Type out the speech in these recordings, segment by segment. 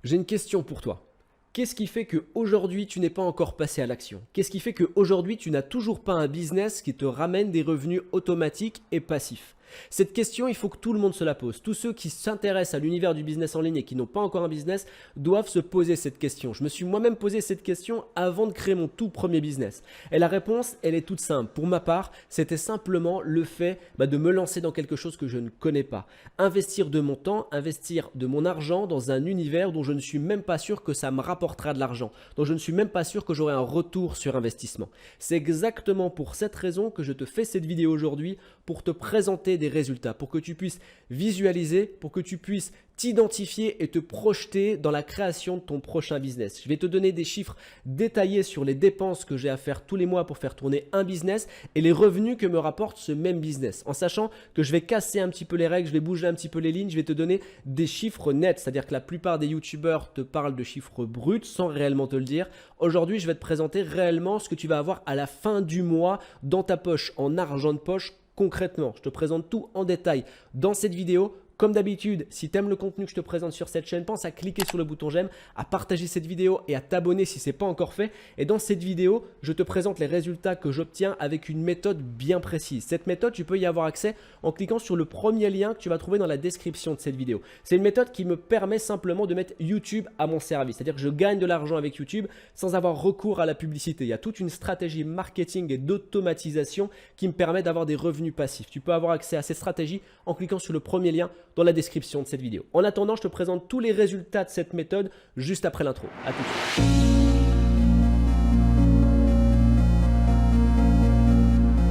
J'ai une question pour toi. Qu'est-ce qui fait qu'aujourd'hui tu n'es pas encore passé à l'action? Qu'est-ce qui fait qu'aujourd'hui tu n'as toujours pas un business qui te ramène des revenus automatiques et passifs? Cette question, il faut que tout le monde se la pose. Tous ceux qui s'intéressent à l'univers du business en ligne et qui n'ont pas encore un business doivent se poser cette question. Je me suis moi-même posé cette question avant de créer mon tout premier business. Et la réponse, elle est toute simple. Pour ma part, c'était simplement le fait de me lancer dans quelque chose que je ne connais pas. Investir de mon temps, investir de mon argent dans un univers dont je ne suis même pas sûr que ça me rapportera de l'argent, dont je ne suis même pas sûr que j'aurai un retour sur investissement. C'est exactement pour cette raison que je te fais cette vidéo aujourd'hui, pour te présenter des résultats, pour que tu puisses visualiser, pour que tu puisses t'identifier et te projeter dans la création de ton prochain business. Je vais te donner des chiffres détaillés sur les dépenses que j'ai à faire tous les mois pour faire tourner un business et les revenus que me rapporte ce même business. En sachant que je vais casser un petit peu les règles, je vais bouger un petit peu les lignes, je vais te donner des chiffres nets. C'est-à-dire que la plupart des youtubeurs te parlent de chiffres bruts sans réellement te le dire. Aujourd'hui, je vais te présenter réellement ce que tu vas avoir à la fin du mois dans ta poche, en argent de poche. Concrètement, je te présente tout en détail dans cette vidéo. Comme d'habitude, si tu aimes le contenu que je te présente sur cette chaîne, pense à cliquer sur le bouton j'aime, à partager cette vidéo et à t'abonner si ce n'est pas encore fait. Et dans cette vidéo, je te présente les résultats que j'obtiens avec une méthode bien précise. Cette méthode, tu peux y avoir accès en cliquant sur le premier lien que tu vas trouver dans la description de cette vidéo. C'est une méthode qui me permet simplement de mettre YouTube à mon service. C'est-à-dire que je gagne de l'argent avec YouTube sans avoir recours à la publicité. Il y a toute une stratégie marketing et d'automatisation qui me permet d'avoir des revenus passifs. Tu peux avoir accès à cette stratégie en cliquant sur le premier lien dans la description de cette vidéo. En attendant, je te présente tous les résultats de cette méthode juste après l'intro. À tout de suite.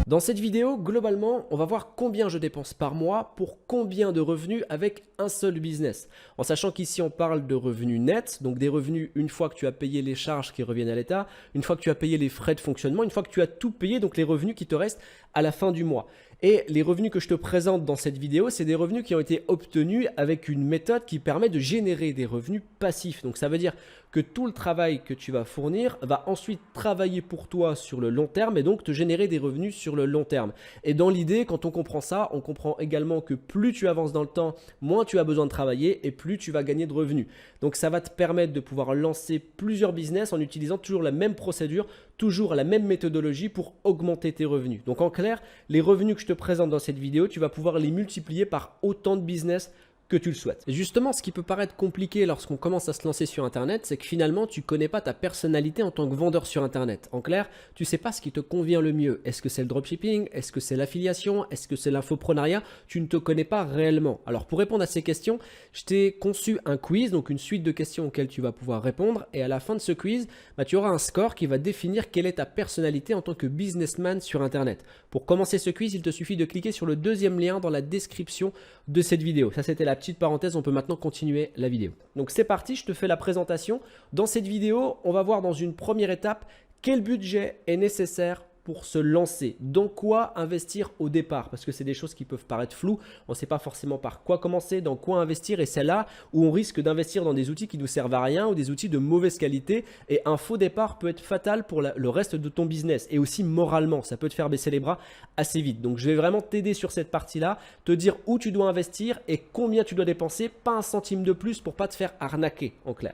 Dans cette vidéo, globalement, on va voir combien je dépense par mois pour combien de revenus avec un seul business. En sachant qu'ici, on parle de revenus nets, donc des revenus une fois que tu as payé les charges qui reviennent à l'État, une fois que tu as payé les frais de fonctionnement, une fois que tu as tout payé, donc les revenus qui te restent à la fin du mois. Et les revenus que je te présente dans cette vidéo, c'est des revenus qui ont été obtenus avec une méthode qui permet de générer des revenus passifs. Donc ça veut dire que tout le travail que tu vas fournir va ensuite travailler pour toi sur le long terme et donc te générer des revenus sur le long terme. Et dans l'idée, quand on comprend ça, on comprend également que plus tu avances dans le temps, moins tu as besoin de travailler et plus tu vas gagner de revenus. Donc ça va te permettre de pouvoir lancer plusieurs business en utilisant toujours la même procédure, toujours la même méthodologie pour augmenter tes revenus. Donc en clair, les revenus que je te présente dans cette vidéo, tu vas pouvoir les multiplier par autant de business que tu le souhaites. Et justement, ce qui peut paraître compliqué lorsqu'on commence à se lancer sur Internet, c'est que finalement, tu ne connais pas ta personnalité en tant que vendeur sur Internet. En clair, tu ne sais pas ce qui te convient le mieux. Est-ce que c'est le dropshipping? Est-ce que c'est l'affiliation? Est-ce que c'est l'infoprenariat? Tu ne te connais pas réellement. Alors, pour répondre à ces questions, je t'ai conçu un quiz, donc une suite de questions auxquelles tu vas pouvoir répondre. Et à la fin de ce quiz, tu auras un score qui va définir quelle est ta personnalité en tant que businessman sur Internet. Pour commencer ce quiz, il te suffit de cliquer sur le deuxième lien dans la description de cette vidéo. Ça, c'était la petite parenthèse, on peut maintenant continuer la vidéo. Donc c'est parti, je te fais la présentation. Dans cette vidéo, on va voir dans une première étape quel budget est nécessaire pour se lancer, dans quoi investir au départ, parce que c'est des choses qui peuvent paraître floues, on ne sait pas forcément par quoi commencer, dans quoi investir, et c'est là où on risque d'investir dans des outils qui ne nous servent à rien ou des outils de mauvaise qualité, et un faux départ peut être fatal pour le reste de ton business, et aussi moralement, ça peut te faire baisser les bras assez vite. Donc je vais vraiment t'aider sur cette partie-là, te dire où tu dois investir et combien tu dois dépenser, pas un centime de plus pour ne pas te faire arnaquer en clair.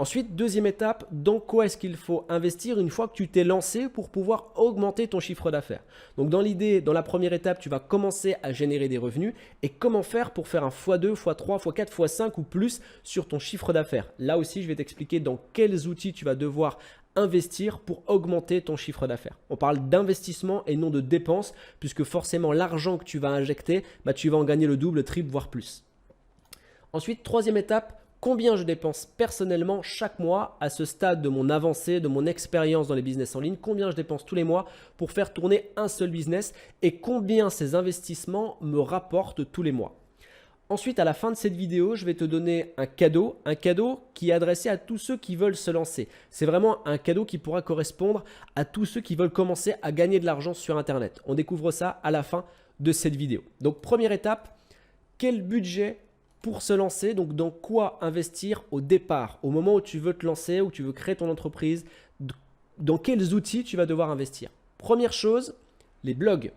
Ensuite, deuxième étape, dans quoi est-ce qu'il faut investir une fois que tu t'es lancé pour pouvoir augmenter ton chiffre d'affaires. Donc dans l'idée, dans la première étape, tu vas commencer à générer des revenus et comment faire pour faire un x2, x3, x4, x5 ou plus sur ton chiffre d'affaires. Là aussi, je vais t'expliquer dans quels outils tu vas devoir investir pour augmenter ton chiffre d'affaires. On parle d'investissement et non de dépenses puisque forcément l'argent que tu vas injecter, tu vas en gagner le double, le triple, voire plus. Ensuite, troisième étape, combien je dépense personnellement chaque mois à ce stade de mon avancée, de mon expérience dans les business en ligne, combien je dépense tous les mois pour faire tourner un seul business et combien ces investissements me rapportent tous les mois. Ensuite, à la fin de cette vidéo, je vais te donner un cadeau qui est adressé à tous ceux qui veulent se lancer. C'est vraiment un cadeau qui pourra correspondre à tous ceux qui veulent commencer à gagner de l'argent sur Internet. On découvre ça à la fin de cette vidéo. Donc, première étape, quel budget pour se lancer, donc dans quoi investir au départ, au moment où tu veux te lancer, où tu veux créer ton entreprise, dans quels outils tu vas devoir investir. Première chose, les blogs.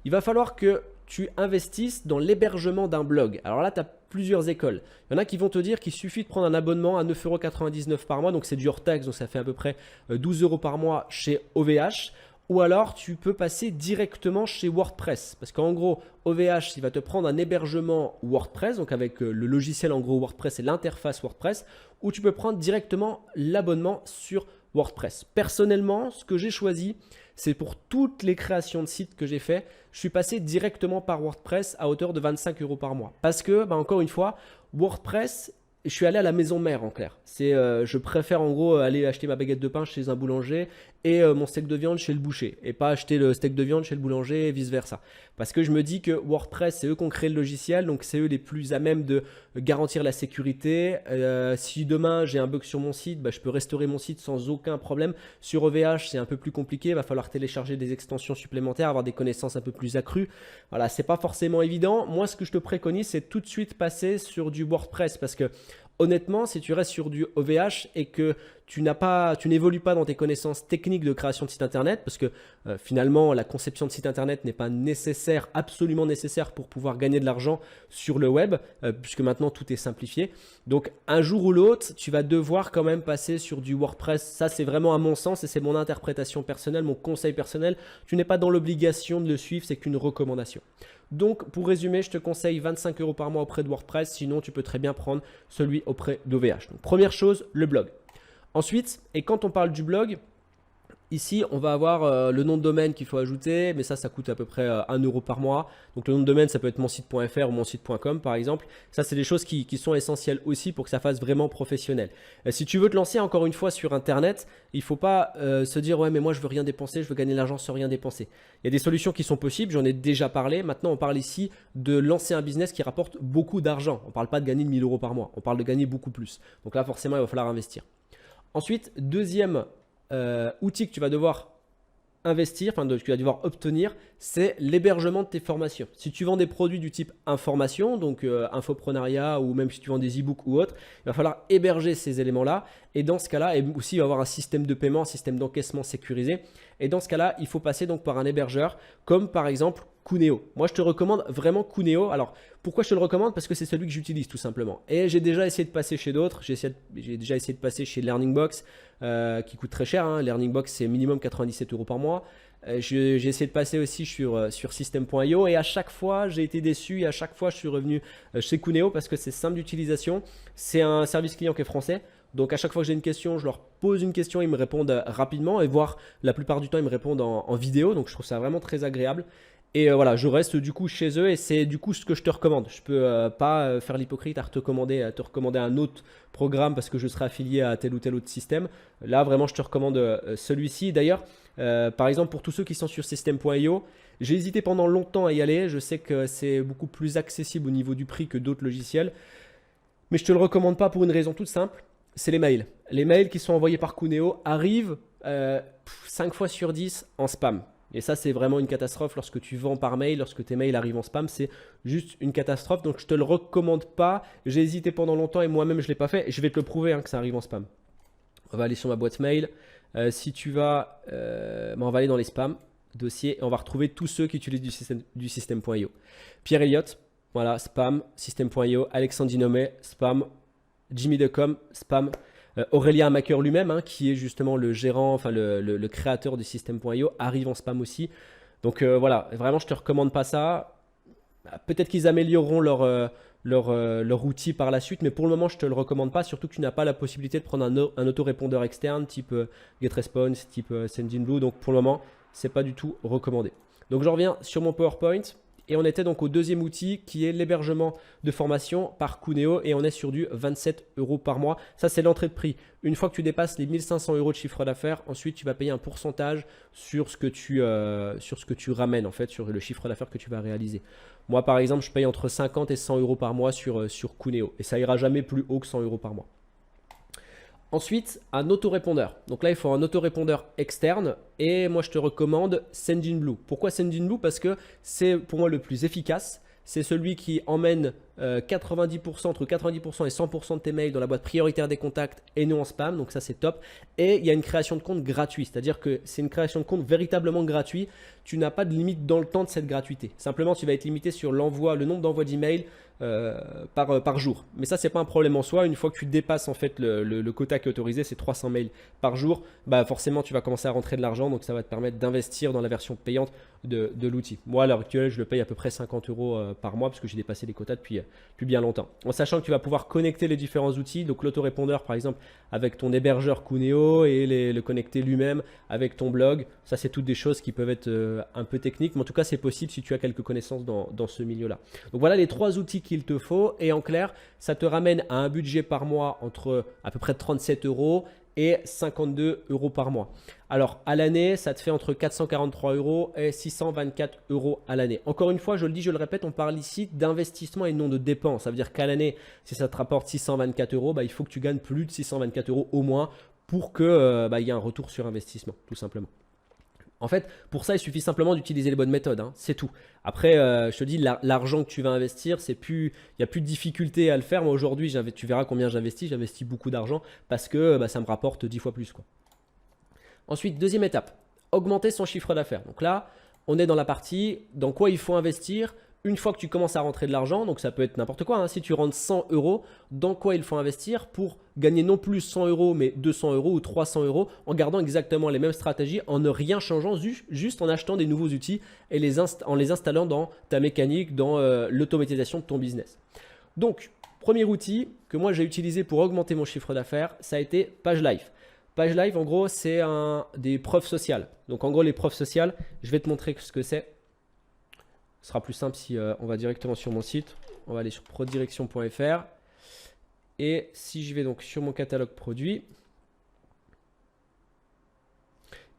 Il va falloir que tu investisses dans l'hébergement d'un blog. Alors là, tu as plusieurs écoles. Il y en a qui vont te dire qu'il suffit de prendre un abonnement à 9,99 € par mois, donc c'est du hors-taxe, donc ça fait à peu près 12 € par mois chez OVH. Ou alors, tu peux passer directement chez WordPress. Parce qu'en gros, OVH, il va te prendre un hébergement WordPress, donc avec le logiciel en gros WordPress et l'interface WordPress, ou tu peux prendre directement l'abonnement sur WordPress. Personnellement, ce que j'ai choisi, c'est pour toutes les créations de sites que j'ai fait, je suis passé directement par WordPress à hauteur de 25 € par mois. Parce que, encore une fois, WordPress, je suis allé à la maison mère en clair. Je préfère en gros aller acheter ma baguette de pain chez un boulanger et mon steak de viande chez le boucher. Et pas acheter le steak de viande chez le boulanger et vice versa. Parce que je me dis que WordPress, c'est eux qui ont créé le logiciel. Donc c'est eux les plus à même de garantir la sécurité. Si demain j'ai un bug sur mon site, je peux restaurer mon site sans aucun problème. Sur OVH, c'est un peu plus compliqué. Il va falloir télécharger des extensions supplémentaires, avoir des connaissances un peu plus accrues. Voilà, c'est pas forcément évident. Moi, ce que je te préconise, c'est tout de suite passer sur du WordPress. Parce que honnêtement, si tu restes sur du OVH et que tu n'évolues pas dans tes connaissances techniques de création de site internet, parce que finalement, la conception de site internet n'est pas nécessaire, absolument nécessaire pour pouvoir gagner de l'argent sur le web, puisque maintenant tout est simplifié. Donc, un jour ou l'autre, tu vas devoir quand même passer sur du WordPress. Ça, c'est vraiment à mon sens et c'est mon interprétation personnelle, mon conseil personnel. Tu n'es pas dans l'obligation de le suivre, c'est qu'une recommandation. Donc, pour résumer, je te conseille 25 € par mois auprès de WordPress. Sinon, tu peux très bien prendre celui auprès d'OVH. Donc, première chose, le blog. Ensuite, et quand on parle du blog, ici, on va avoir le nom de domaine qu'il faut ajouter, mais ça coûte à peu près 1 € par mois. Donc, le nom de domaine, ça peut être monsite.fr ou monsite.com par exemple. Ça, c'est des choses qui sont essentielles aussi pour que ça fasse vraiment professionnel. Si tu veux te lancer encore une fois sur Internet, il ne faut pas se dire « Ouais, mais moi, je veux rien dépenser, je veux gagner de l'argent sans rien dépenser ». Il y a des solutions qui sont possibles, j'en ai déjà parlé. Maintenant, on parle ici de lancer un business qui rapporte beaucoup d'argent. On ne parle pas de gagner 1 000 € par mois, on parle de gagner beaucoup plus. Donc là, forcément, il va falloir investir. Ensuite, deuxième outil que tu vas devoir investir, que tu vas devoir obtenir, c'est l'hébergement de tes formations. Si tu vends des produits du type information, donc infoprenariat ou même si tu vends des e-books ou autre, il va falloir héberger ces éléments-là. Et dans ce cas-là, et aussi il va y avoir un système de paiement, un système d'encaissement sécurisé. Et dans ce cas-là, il faut passer donc par un hébergeur comme par exemple Cuneo. Moi, je te recommande vraiment Cuneo. Alors, pourquoi je te le recommande? Parce que c'est celui que j'utilise tout simplement. Et j'ai déjà essayé de passer chez d'autres. J'ai déjà essayé de passer chez Learningbox qui coûte très cher. Learningbox, c'est minimum 97 € par mois. J'ai essayé de passer aussi sur System.io et à chaque fois, j'ai été déçu et à chaque fois, je suis revenu chez Cuneo parce que c'est simple d'utilisation. C'est un service client qui est français. Donc à chaque fois que j'ai une question, je leur pose une question, ils me répondent rapidement et voire la plupart du temps, ils me répondent en vidéo. Donc je trouve ça vraiment très agréable. Et voilà, je reste du coup chez eux et c'est du coup ce que je te recommande. Je peux pas faire l'hypocrite à te recommander un autre programme parce que je serai affilié à tel ou tel autre système. Là, vraiment, je te recommande celui-ci. D'ailleurs, par exemple, pour tous ceux qui sont sur System.io, j'ai hésité pendant longtemps à y aller. Je sais que c'est beaucoup plus accessible au niveau du prix que d'autres logiciels. Mais je ne te le recommande pas pour une raison toute simple. C'est les mails. Les mails qui sont envoyés par Cuneo arrivent 5 fois sur 10 en spam. Et ça, c'est vraiment une catastrophe lorsque tu vends par mail, lorsque tes mails arrivent en spam, c'est juste une catastrophe. Donc, je ne te le recommande pas. J'ai hésité pendant longtemps et moi-même, je ne l'ai pas fait. Et je vais te le prouver que ça arrive en spam. On va aller sur ma boîte mail. Si tu vas, on va aller dans les spams, dossiers, et on va retrouver tous ceux qui utilisent du System.io. Pierre Elliott, voilà, spam, System.io, Alexandre Dinomé, spam, Jimmy Decom, spam. Aurélien Macker lui-même, qui est justement le gérant, enfin le créateur du System.io, arrive en spam aussi. Donc voilà, vraiment je te recommande pas ça. Peut-être qu'ils amélioreront leur outil par la suite, mais pour le moment je te le recommande pas, surtout que tu n'as pas la possibilité de prendre un autorépondeur externe type GetResponse, type Sendinblue. Donc pour le moment, c'est pas du tout recommandé. Donc je reviens sur mon PowerPoint. Et on était donc au deuxième outil qui est l'hébergement de formation par Cuneo et on est sur du 27 € par mois. Ça, c'est l'entrée de prix. Une fois que tu dépasses les 1 500 € de chiffre d'affaires, ensuite tu vas payer un pourcentage sur ce que tu ramènes en fait, sur le chiffre d'affaires que tu vas réaliser. Moi, par exemple, je paye entre 50 et 100 € par mois sur Cuneo et ça ira jamais plus haut que 100 € par mois. Ensuite, un autorépondeur. Donc là, il faut un autorépondeur externe et moi, je te recommande Sendinblue. Pourquoi Sendinblue? Parce que c'est pour moi le plus efficace. C'est celui qui emmène entre 90% et 100% de tes mails dans la boîte prioritaire des contacts et non en spam, donc ça c'est top. Et il y a une création de compte gratuit, c'est-à-dire que c'est une création de compte véritablement gratuit. Tu n'as pas de limite dans le temps de cette gratuité. Simplement, tu vas être limité sur l'envoi, le nombre d'envois d'emails par jour. Mais ça, c'est pas un problème en soi. Une fois que tu dépasses en fait le quota qui est autorisé, c'est 300 mails par jour, bah forcément, tu vas commencer à rentrer de l'argent. Donc, ça va te permettre d'investir dans la version payante de l'outil. Moi, à l'heure actuelle, je le paye à peu près 50 euros par mois parce que j'ai dépassé les quotas depuis bien longtemps. En sachant que tu vas pouvoir connecter les différents outils, donc l'autorépondeur par exemple avec ton hébergeur Cuneo et le connecter lui-même avec ton blog. Ça, c'est toutes des choses qui peuvent être un peu techniques, mais en tout cas, c'est possible si tu as quelques connaissances dans ce milieu-là. Donc voilà les 3 outils qu'il te faut et en clair, ça te ramène à un budget par mois entre à peu près 37 euros et 52 euros par mois. Alors à l'année, ça te fait entre 443 euros et 624 euros à l'année. Encore une fois, je le dis, je le répète, on parle ici d'investissement et non de dépenses. Ça veut dire qu'à l'année, si ça te rapporte 624 euros, bah, il faut que tu gagnes plus de 624 euros au moins pour que il y ait un retour sur investissement, tout simplement. En fait, pour ça, il suffit simplement d'utiliser les bonnes méthodes, hein, c'est tout. Après, je te dis, l'argent que tu vas investir, il n'y a plus de difficulté à le faire. Moi, aujourd'hui, tu verras combien j'investis beaucoup d'argent parce que ça me rapporte 10 fois plus, quoi. Ensuite, deuxième étape, augmenter son chiffre d'affaires. Donc là, on est dans la partie dans quoi il faut investir une fois que tu commences à rentrer de l'argent. Donc ça peut être n'importe quoi, hein. Si tu rentres 100 euros, dans quoi il faut investir pour gagner non plus 100 euros, mais 200 euros ou 300 euros en gardant exactement les mêmes stratégies, en ne rien changeant, juste en achetant des nouveaux outils et en les installant dans ta mécanique, dans l'automatisation de ton business. Donc, premier outil que moi j'ai utilisé pour augmenter mon chiffre d'affaires, ça a été PageLife. PageLife, en gros, c'est des preuves sociales. Donc, en gros, les preuves sociales, je vais te montrer ce que c'est. Ce sera plus simple si on va directement sur mon site. On va aller sur prodirection.fr. Et si je vais donc sur mon catalogue produit,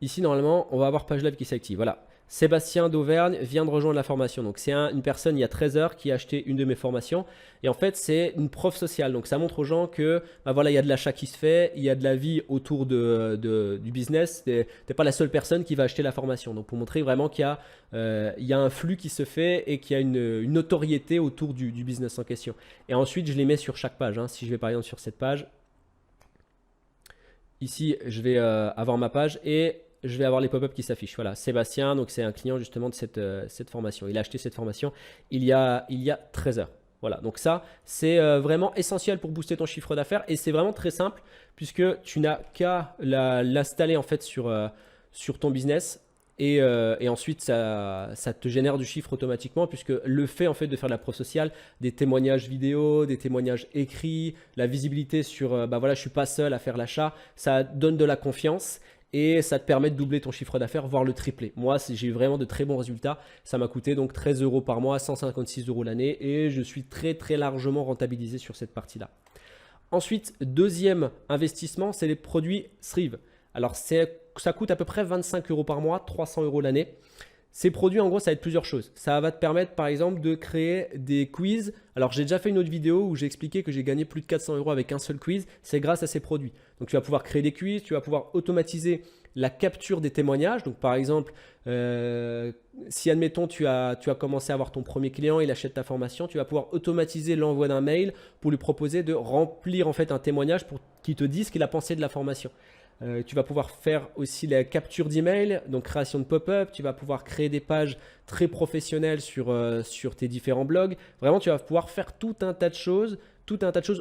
ici, normalement, on va avoir PageLife qui s'active. Voilà. Sébastien d'Auvergne vient de rejoindre la formation. Donc, c'est une personne il y a 13 heures qui a acheté une de mes formations. Et en fait, c'est une preuve sociale. Donc, ça montre aux gens que voilà, il y a de l'achat qui se fait, il y a de la vie autour du business. Tu n'es pas la seule personne qui va acheter la formation. Donc, pour montrer vraiment qu'il y a un flux qui se fait et qu'il y a une notoriété autour du business en question. Et ensuite, je les mets sur chaque page, hein. Si je vais par exemple sur cette page, ici, je vais avoir ma page et je vais avoir les pop-up qui s'affichent. Voilà, Sébastien, donc c'est un client justement de cette formation. Il a acheté cette formation il y a 13 heures. Voilà, donc ça, c'est vraiment essentiel pour booster ton chiffre d'affaires et c'est vraiment très simple puisque tu n'as qu'à l'installer en fait sur ton business et ensuite ça te génère du chiffre automatiquement puisque le fait en fait de faire de la preuve sociale, des témoignages vidéo, des témoignages écrits, la visibilité sur voilà, je suis pas seul à faire l'achat, ça donne de la confiance. Et ça te permet de doubler ton chiffre d'affaires, voire le tripler. Moi, j'ai eu vraiment de très bons résultats. Ça m'a coûté donc 13 euros par mois, 156 euros l'année et je suis très très largement rentabilisé sur cette partie-là. Ensuite, deuxième investissement, c'est les produits Thrive. Alors, ça coûte à peu près 25 euros par mois, 300 euros l'année. Ces produits, en gros, ça va être plusieurs choses. Ça va te permettre, par exemple, de créer des quiz. Alors, j'ai déjà fait une autre vidéo où j'ai expliqué que j'ai gagné plus de 400 euros avec un seul quiz. C'est grâce à ces produits. Donc, tu vas pouvoir créer des quiz, tu vas pouvoir automatiser la capture des témoignages. Donc, par exemple, si, admettons, tu as commencé à avoir ton premier client, il achète ta formation, tu vas pouvoir automatiser l'envoi d'un mail pour lui proposer de remplir en fait un témoignage pour qu'il te dise ce qu'il a pensé de la formation. Tu vas pouvoir faire aussi la capture d'email, donc création de pop-up. Tu vas pouvoir créer des pages très professionnelles sur tes différents blogs. Vraiment, tu vas pouvoir faire tout un tas de choses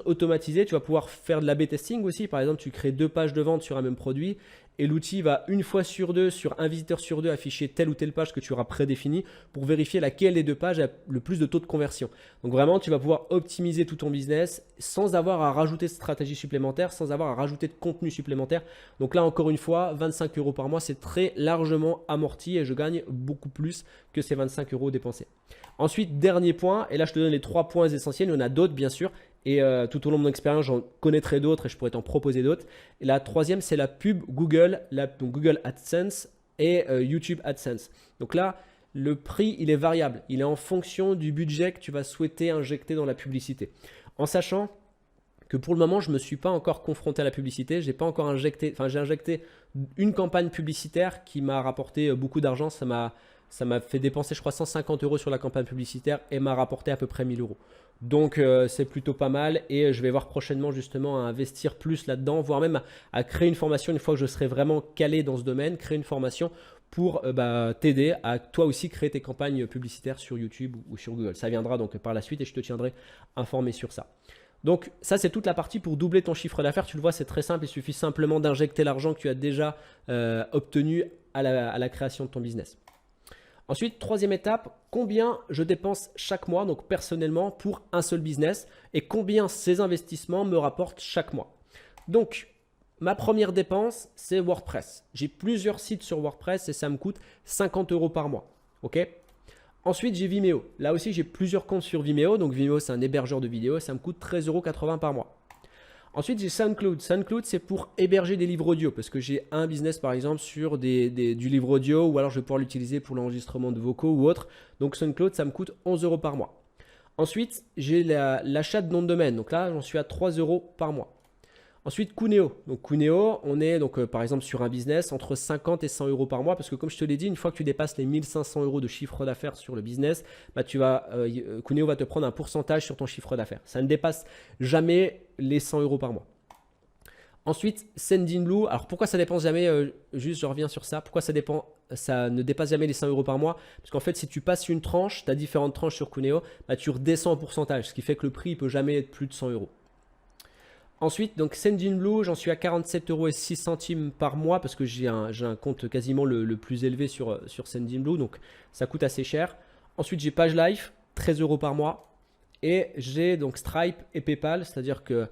automatisées. Tu vas pouvoir faire de l'A/B testing aussi. Par exemple, tu crées 2 pages de vente sur un même produit et l'outil va une fois sur deux, sur un visiteur sur 2, afficher telle ou telle page que tu auras prédéfinie pour vérifier laquelle des 2 pages a le plus de taux de conversion. Donc vraiment, tu vas pouvoir optimiser tout ton business sans avoir à rajouter de stratégie supplémentaire, sans avoir à rajouter de contenu supplémentaire. Donc là, encore une fois, 25 euros par mois, c'est très largement amorti et je gagne beaucoup plus que ces 25 euros dépensés. Ensuite, dernier point, et là je te donne les 3 points essentiels, il y en a d'autres bien sûr. Et tout au long de mon expérience, j'en connaîtrai d'autres et je pourrais t'en proposer d'autres. Et la troisième, c'est la pub Google, donc Google AdSense et YouTube AdSense. Donc là, le prix, il est variable. Il est en fonction du budget que tu vas souhaiter injecter dans la publicité. En sachant que pour le moment, je ne me suis pas encore confronté à la publicité. J'ai injecté une campagne publicitaire qui m'a rapporté beaucoup d'argent. Ça m'a fait dépenser, je crois, 150 euros sur la campagne publicitaire et m'a rapporté à peu près 1000 euros. Donc c'est plutôt pas mal et je vais voir prochainement justement à investir plus là-dedans, voire même à créer une formation une fois que je serai vraiment calé dans ce domaine, créer une formation pour t'aider à toi aussi créer tes campagnes publicitaires sur YouTube ou sur Google. Ça viendra donc par la suite et je te tiendrai informé sur ça. Donc ça c'est toute la partie pour doubler ton chiffre d'affaires. Tu le vois, c'est très simple, il suffit simplement d'injecter l'argent que tu as déjà obtenu à la création de ton business. Ensuite, troisième étape, combien je dépense chaque mois, donc personnellement, pour un seul business et combien ces investissements me rapportent chaque mois. Donc, ma première dépense, c'est WordPress. J'ai plusieurs sites sur WordPress et ça me coûte 50 € par mois. Ok. Ensuite, j'ai Vimeo. Là aussi, j'ai plusieurs comptes sur Vimeo. Donc, Vimeo, c'est un hébergeur de vidéos. Ça me coûte 13,80 € par mois. Ensuite, j'ai SoundCloud. SoundCloud, c'est pour héberger des livres audio parce que j'ai un business par exemple sur du livre audio ou alors je vais pouvoir l'utiliser pour l'enregistrement de vocaux ou autre. Donc SoundCloud, ça me coûte 11 € par mois. Ensuite, j'ai l'achat de nom de domaine. Donc là, j'en suis à 3 € par mois. Ensuite, Cooneо. Donc Cooneo, on est donc par exemple sur un business entre 50 et 100 € par mois parce que comme je te l'ai dit, une fois que tu dépasses les 1500 € de chiffre d'affaires sur le business, Cooneo va te prendre un pourcentage sur ton chiffre d'affaires. Ça ne dépasse jamais les 100 € par mois. Ensuite, Sendinblue. Alors pourquoi ça dépense jamais juste je reviens sur ça. Pourquoi ça ne dépasse jamais les 100 € par mois? Parce qu'en fait, si tu passes une tranche, tu as différentes tranches sur Cooneo, tu redescends en pourcentage, ce qui fait que le prix ne peut jamais être plus de 100 €. Ensuite, donc Sendinblue, j'en suis à 47,06 € par mois parce que j'ai un compte quasiment le plus élevé sur Sendinblue, donc ça coûte assez cher. Ensuite, j'ai PageLife, 13 € par mois. Et j'ai donc Stripe et PayPal, c'est-à-dire que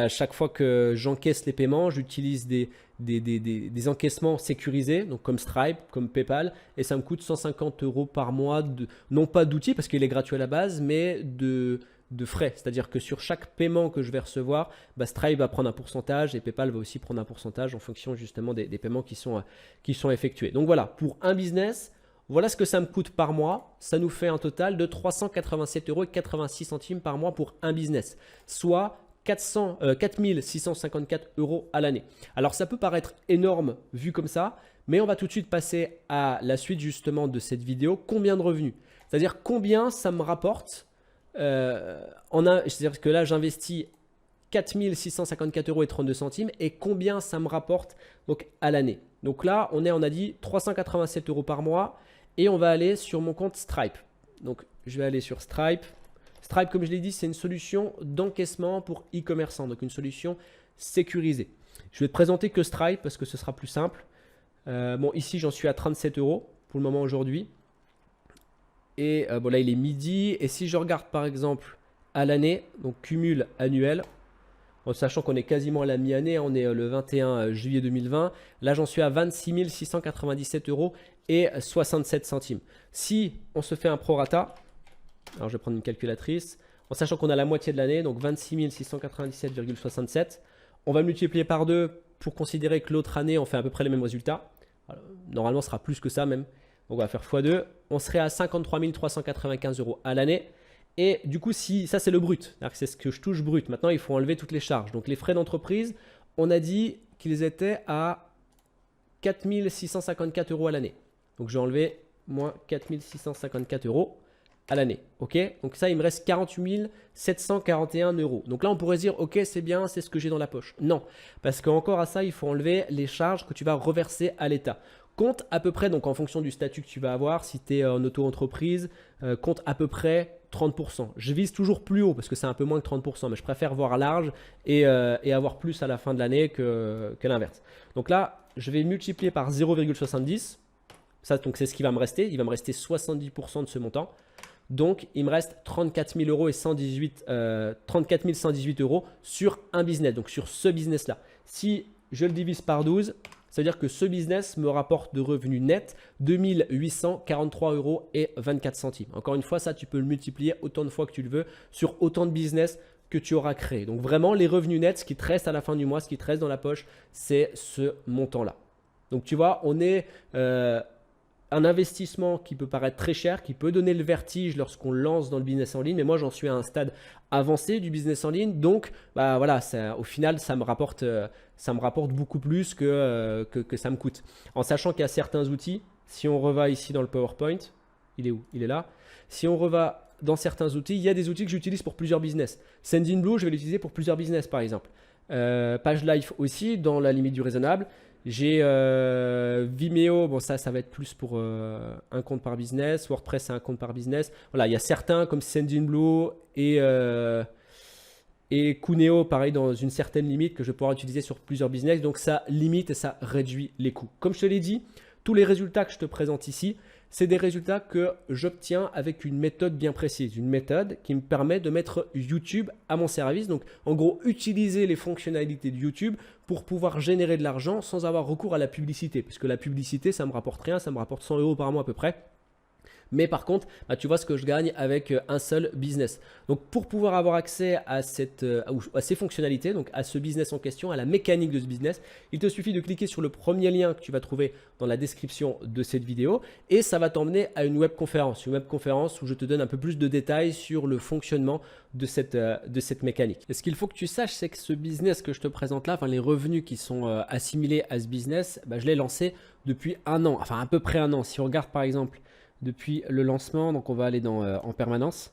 chaque fois que j'encaisse les paiements, j'utilise des encaissements sécurisés, donc comme Stripe, comme PayPal, et ça me coûte 150 € par mois, non pas d'outils parce qu'il est gratuit à la base, mais de frais. C'est-à-dire que sur chaque paiement que je vais recevoir, Stripe va prendre un pourcentage et PayPal va aussi prendre un pourcentage en fonction justement des paiements qui sont effectués. Donc voilà, pour un business, voilà ce que ça me coûte par mois. Ça nous fait un total de 387,86 € par mois pour un business, soit 4 654 € à l'année. Alors ça peut paraître énorme vu comme ça, mais on va tout de suite passer à la suite justement de cette vidéo. Combien de revenus? C'est-à-dire combien ça me rapporte c'est-à-dire que là j'investis 4 654 € et 32 centimes et combien ça me rapporte donc à l'année. Donc là on a dit 387 € par mois et on va aller sur mon compte Stripe. Donc je vais aller sur Stripe. Stripe, comme je l'ai dit, c'est une solution d'encaissement pour e-commerçants, donc une solution sécurisée. Je vais te présenter que Stripe parce que ce sera plus simple. Ici j'en suis à 37 € pour le moment aujourd'hui. Et là il est midi. Et si je regarde par exemple à l'année, donc cumul annuel, en sachant qu'on est quasiment à la mi-année, on est le 21 juillet 2020. Là j'en suis à 26 697 € et 67 centimes. Si on se fait un prorata, alors je vais prendre une calculatrice, en sachant qu'on a la moitié de l'année, donc 26 697,67, on va multiplier par 2 pour considérer que l'autre année on fait à peu près les mêmes résultats. Alors, normalement ce sera plus que ça même. Donc on va faire x2, on serait à 53 395 € à l'année. Et du coup, si ça c'est le brut, c'est ce que je touche brut. Maintenant, il faut enlever toutes les charges. Donc les frais d'entreprise, on a dit qu'ils étaient à 4 654 € à l'année. Donc je vais enlever moins 4 654 € à l'année. Ok. Donc ça, il me reste 48 741 €. Donc là, on pourrait se dire, ok, c'est bien, c'est ce que j'ai dans la poche. Non, parce qu'encore à ça, il faut enlever les charges que tu vas reverser à l'État. Compte à peu près, donc en fonction du statut que tu vas avoir, si tu es en auto-entreprise, compte à peu près 30%. Je vise toujours plus haut parce que c'est un peu moins que 30%, mais je préfère voir large et avoir plus à la fin de l'année que l'inverse. Donc là, je vais multiplier par 0,70. Ça, donc c'est ce qui va me rester. Il va me rester 70% de ce montant. Donc, il me reste 34 000 € et 34 118 € sur un business, donc sur ce business-là. Si je le divise par 12, ça veut dire que ce business me rapporte de revenus nets 2 843 € et 24 centimes. Encore une fois, ça, tu peux le multiplier autant de fois que tu le veux sur autant de business que tu auras créé. Donc vraiment, les revenus nets, ce qui te reste à la fin du mois, ce qui te reste dans la poche, c'est ce montant-là. Donc tu vois, on est un investissement qui peut paraître très cher, qui peut donner le vertige lorsqu'on lance dans le business en ligne. Mais moi, j'en suis à un stade avancé du business en ligne. Donc, voilà, au final, ça me rapporte beaucoup plus que ça me coûte. En sachant qu'il y a certains outils, si on reva ici dans le PowerPoint, il est où? Il est là. Si on reva dans certains outils. Il y a des outils que j'utilise pour plusieurs business. Sendinblue, je vais l'utiliser pour plusieurs business par exemple. PageLife aussi, dans la limite du raisonnable. J'ai Vimeo, bon ça va être plus pour un compte par business. WordPress, c'est un compte par business. Voilà, il y a certains comme Sendinblue et Cuneo, pareil, dans une certaine limite que je vais pouvoir utiliser sur plusieurs business. Donc, ça limite et ça réduit les coûts. Comme je te l'ai dit, tous les résultats que je te présente ici, c'est des résultats que j'obtiens avec une méthode bien précise. Une méthode qui me permet de mettre YouTube à mon service. Donc, en gros, utiliser les fonctionnalités de YouTube pour pouvoir générer de l'argent sans avoir recours à la publicité. Parce que la publicité, ça ne me rapporte rien. Ça me rapporte 100 € par mois à peu près. Mais par contre, tu vois ce que je gagne avec un seul business. Donc, pour pouvoir avoir accès à ces fonctionnalités, donc à ce business en question, à la mécanique de ce business, il te suffit de cliquer sur le premier lien que tu vas trouver dans la description de cette vidéo et ça va t'emmener à une webconférence. Une webconférence où je te donne un peu plus de détails sur le fonctionnement de cette mécanique. Et ce qu'il faut que tu saches, c'est que ce business que je te présente là, enfin les revenus qui sont assimilés à ce business, je l'ai lancé depuis un an, enfin à peu près un an. Si on regarde par exemple depuis le lancement, donc on va aller en permanence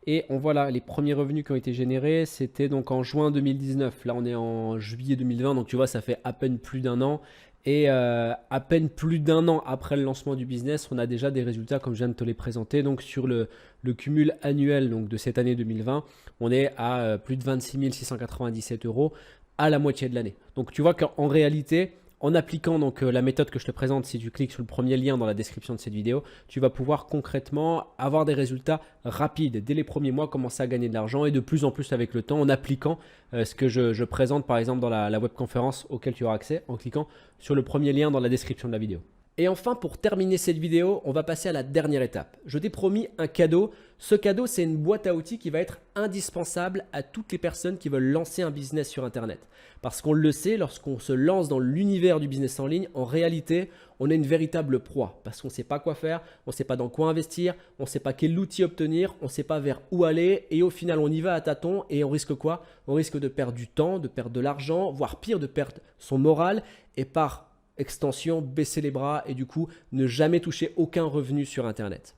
et on voit là les premiers revenus qui ont été générés, c'était donc en juin 2019, là on est en juillet 2020, donc tu vois ça fait à peine plus d'un an et à peine plus d'un an après le lancement du business, on a déjà des résultats comme je viens de te les présenter. Donc sur le cumul annuel donc, de cette année 2020, on est à plus de 26 697 € à la moitié de l'année. Donc tu vois qu'en réalité, en appliquant donc la méthode que je te présente, si tu cliques sur le premier lien dans la description de cette vidéo, tu vas pouvoir concrètement avoir des résultats rapides. Dès les premiers mois, commencer à gagner de l'argent et de plus en plus avec le temps en appliquant ce que je présente par exemple dans la webconférence auquel tu auras accès en cliquant sur le premier lien dans la description de la vidéo. Et enfin, pour terminer cette vidéo, on va passer à la dernière étape. Je t'ai promis un cadeau. Ce cadeau, c'est une boîte à outils qui va être indispensable à toutes les personnes qui veulent lancer un business sur Internet. Parce qu'on le sait, lorsqu'on se lance dans l'univers du business en ligne, en réalité, on est une véritable proie. Parce qu'on ne sait pas quoi faire, on ne sait pas dans quoi investir, on ne sait pas quel outil obtenir, on ne sait pas vers où aller. Et au final, on y va à tâtons et on risque quoi? On risque de perdre du temps, de perdre de l'argent, voire pire, de perdre son moral et par extension, baisser les bras et du coup ne jamais toucher aucun revenu sur Internet.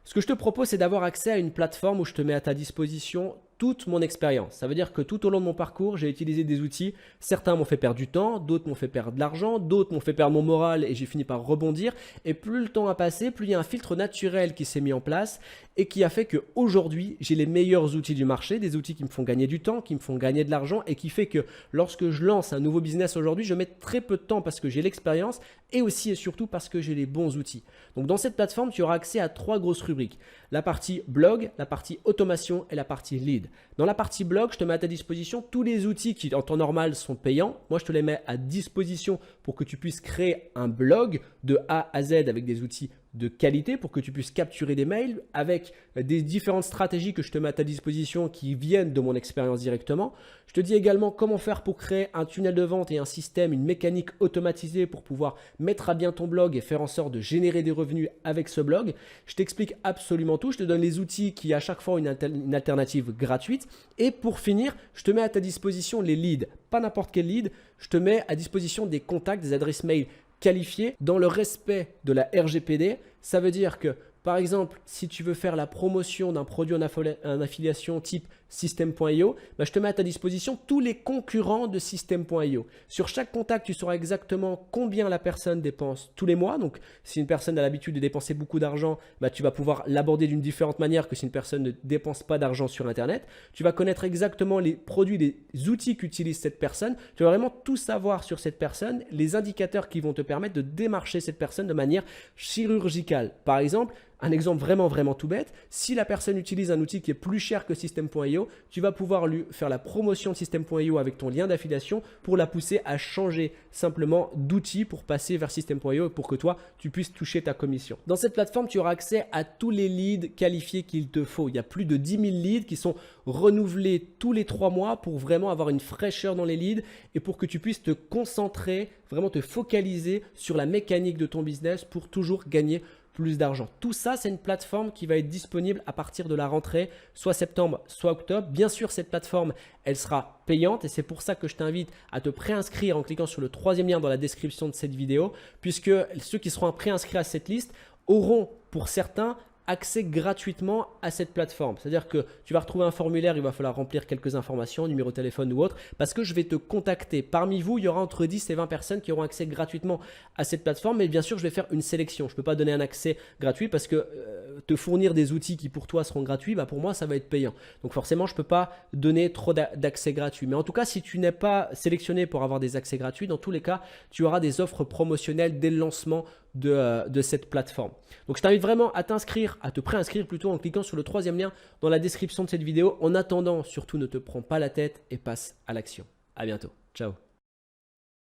Ce que je te propose, c'est d'avoir accès à une plateforme où je te mets à ta disposition toute mon expérience. Ça veut dire que tout au long de mon parcours, j'ai utilisé des outils. Certains m'ont fait perdre du temps, d'autres m'ont fait perdre de l'argent, d'autres m'ont fait perdre mon moral et j'ai fini par rebondir. Et plus le temps a passé, plus il y a un filtre naturel qui s'est mis en place et qui a fait qu'aujourd'hui, j'ai les meilleurs outils du marché, des outils qui me font gagner du temps, qui me font gagner de l'argent et qui fait que lorsque je lance un nouveau business aujourd'hui, je mets très peu de temps parce que j'ai l'expérience et aussi et surtout parce que j'ai les bons outils. Donc dans cette plateforme, tu auras accès à 3 grosses rubriques. La partie blog, la partie automation et la partie lead. Dans la partie blog, je te mets à ta disposition tous les outils qui en temps normal sont payants. Moi, je te les mets à disposition pour que tu puisses créer un blog de A à Z avec des outils de qualité pour que tu puisses capturer des mails avec des différentes stratégies que je te mets à ta disposition qui viennent de mon expérience directement. Je te dis également comment faire pour créer un tunnel de vente et un système, une mécanique automatisée pour pouvoir mettre à bien ton blog et faire en sorte de générer des revenus avec ce blog. Je t'explique absolument tout. Je te donne les outils qui à chaque fois une alternative gratuite. Et pour finir, je te mets à ta disposition les leads. Pas n'importe quel lead, je te mets à disposition des contacts, des adresses mail qualifiées dans le respect de la RGPD. Ça veut dire que, par exemple, si tu veux faire la promotion d'un produit en affiliation type System.io, je te mets à ta disposition tous les concurrents de System.io. Sur chaque contact, tu sauras exactement combien la personne dépense tous les mois. Donc, si une personne a l'habitude de dépenser beaucoup d'argent, tu vas pouvoir l'aborder d'une différente manière que si une personne ne dépense pas d'argent sur Internet. Tu vas connaître exactement les produits, les outils qu'utilise cette personne. Tu vas vraiment tout savoir sur cette personne, les indicateurs qui vont te permettre de démarcher cette personne de manière chirurgicale. Par exemple, un exemple vraiment tout bête, si la personne utilise un outil qui est plus cher que System.io, tu vas pouvoir lui faire la promotion de System.io avec ton lien d'affiliation pour la pousser à changer simplement d'outil pour passer vers System.io et pour que toi, tu puisses toucher ta commission. Dans cette plateforme, tu auras accès à tous les leads qualifiés qu'il te faut. Il y a plus de 10 000 leads qui sont renouvelés tous les 3 mois pour vraiment avoir une fraîcheur dans les leads et pour que tu puisses te concentrer, vraiment te focaliser sur la mécanique de ton business pour toujours gagner plus d'argent. Tout ça, c'est une plateforme qui va être disponible à partir de la rentrée, soit septembre, soit octobre. Bien sûr, cette plateforme, elle sera payante et c'est pour ça que je t'invite à te préinscrire en cliquant sur le 3e lien dans la description de cette vidéo, puisque ceux qui seront préinscrits à cette liste auront pour certains accès gratuitement à cette plateforme. C'est-à-dire que tu vas retrouver un formulaire, il va falloir remplir quelques informations, numéro de téléphone ou autre, parce que je vais te contacter. Parmi vous, il y aura entre 10 et 20 personnes qui auront accès gratuitement à cette plateforme, mais bien sûr, je vais faire une sélection. Je ne peux pas donner un accès gratuit parce que te fournir des outils qui pour toi seront gratuits, bah pour moi, ça va être payant. Donc forcément, je ne peux pas donner trop d'accès gratuits. Mais en tout cas, si tu n'es pas sélectionné pour avoir des accès gratuits, dans tous les cas, tu auras des offres promotionnelles dès le lancement de cette plateforme. Donc je t'invite vraiment à t'inscrire, à te préinscrire plutôt en cliquant sur le troisième lien dans la description de cette vidéo. En attendant, surtout ne te prends pas la tête et passe à l'action. À bientôt. Ciao.